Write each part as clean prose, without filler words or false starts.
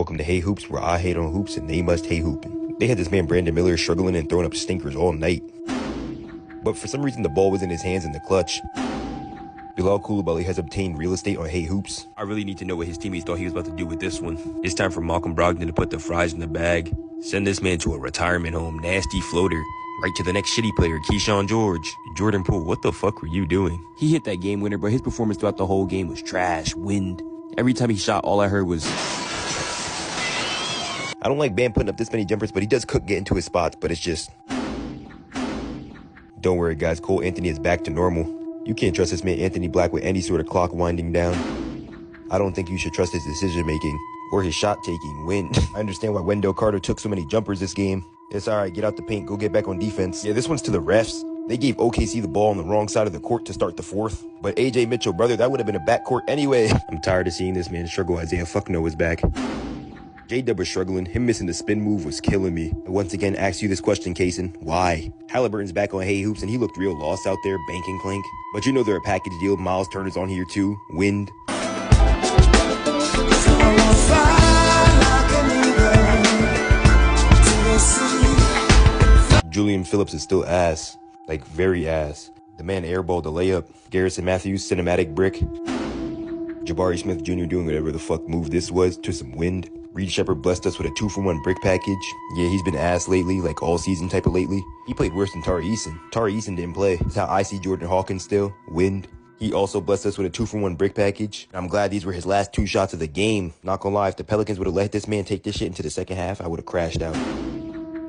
Welcome to Hey Hoops, where I hate on hoops and they must hate hooping. They had this man Brandon Miller struggling and throwing up stinkers all night. But for some reason the ball was in his hands in the clutch. Bilal Coulibaly has obtained real estate on Hey Hoops. I really need to know what his teammates thought he was about to do with this one. It's time for Malcolm Brogdon to put the fries in the bag. Send this man to a retirement home. Nasty floater. Right to the next shitty player, Keyshawn George. Jordan Poole, what the fuck were you doing? He hit that game winner, but his performance throughout the whole game was trash. Wind. Every time he shot, all I heard was... I don't like Bam putting up this many jumpers, but he does cook getting to his spots, but it's just... Don't worry, guys. Cole Anthony is back to normal. You can't trust this man Anthony Black with any sort of clock winding down. I don't think you should trust his decision-making or his shot-taking. Wind. I understand why Wendell Carter took so many jumpers this game. It's alright, get out the paint, go get back on defense. Yeah, this one's to the refs. They gave OKC the ball on the wrong side of the court to start the fourth. But AJ Mitchell, brother, that would have been a backcourt anyway. I'm tired of seeing this man struggle. Isaiah Fuckno is back. J-Dub was struggling. Him missing the spin move was killing me. I once again ask you this question, Kaysen. Why? Halliburton's back on Hey Hoops and he looked real lost out there, banking clink. But you know they're a package deal. Miles Turner's on here too. Wind. Julian Phillips is still ass. Like, very ass. The man airballed the layup. Garrison Matthews, cinematic brick. Jabari Smith Jr. doing whatever the fuck move this was to some wind. Reed Shepherd blessed us with a 2-for-1 brick package. Yeah, he's been ass lately, like all season type of lately. He played worse than Tari Eason. Tari Eason didn't play. That's how I see Jordan Hawkins still. Wind. He also blessed us with a 2-for-1 brick package. I'm glad these were his last 2 shots of the game. Not gonna lie, if the Pelicans would have let this man take this shit into the second half, I would have crashed out.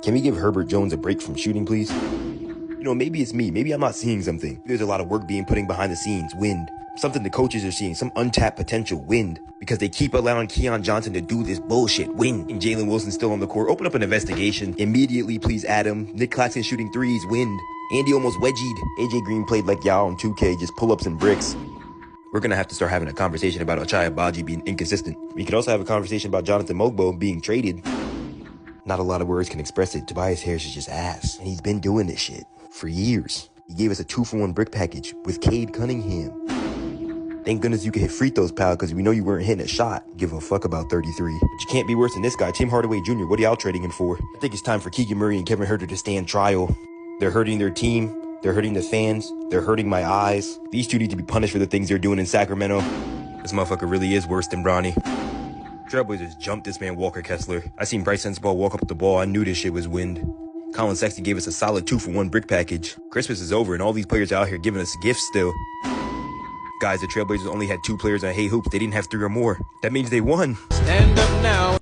Can we give Herbert Jones a break from shooting, please? You know, maybe it's me. Maybe I'm not seeing something. There's a lot of work being put behind the scenes. Wind. Something the coaches are seeing. Some untapped potential. Wind. Because they keep allowing Keon Johnson to do this bullshit. Wind. And Jalen Wilson still on the court. Open up an investigation. Immediately, please add him. Nick Claxton shooting threes. Wind. Andy almost wedgied. AJ Green played like y'all on 2K. Just pull-ups and bricks. We're gonna have to start having a conversation about Ochai Agbaji being inconsistent. We could also have a conversation about Jonathan Mogbo being traded. Not a lot of words can express it. Tobias Harris is just ass. And he's been doing this shit for years. He gave us a 2-for-1 brick package with Cade Cunningham. Thank goodness you could hit free throws, pal, because we know you weren't hitting a shot. Give a fuck about 33. But you can't be worse than this guy, Tim Hardaway Jr. What are y'all trading him for? I think it's time for Keegan Murray and Kevin Huerter to stand trial. They're hurting their team. They're hurting the fans. They're hurting my eyes. These two need to be punished for the things they're doing in Sacramento. This motherfucker really is worse than Bronny. Trailblazers jumped this man Walker Kessler. I seen Bryce Sensabaugh walk up with the ball. I knew this shit was wind. Colin Sexton gave us a solid 2-for-1 brick package. Christmas is over and all these players are out here giving us gifts still. Guys, the Trailblazers only had 2 players on Hey Hoops. They didn't have 3 or more. That means they won. Stand up now.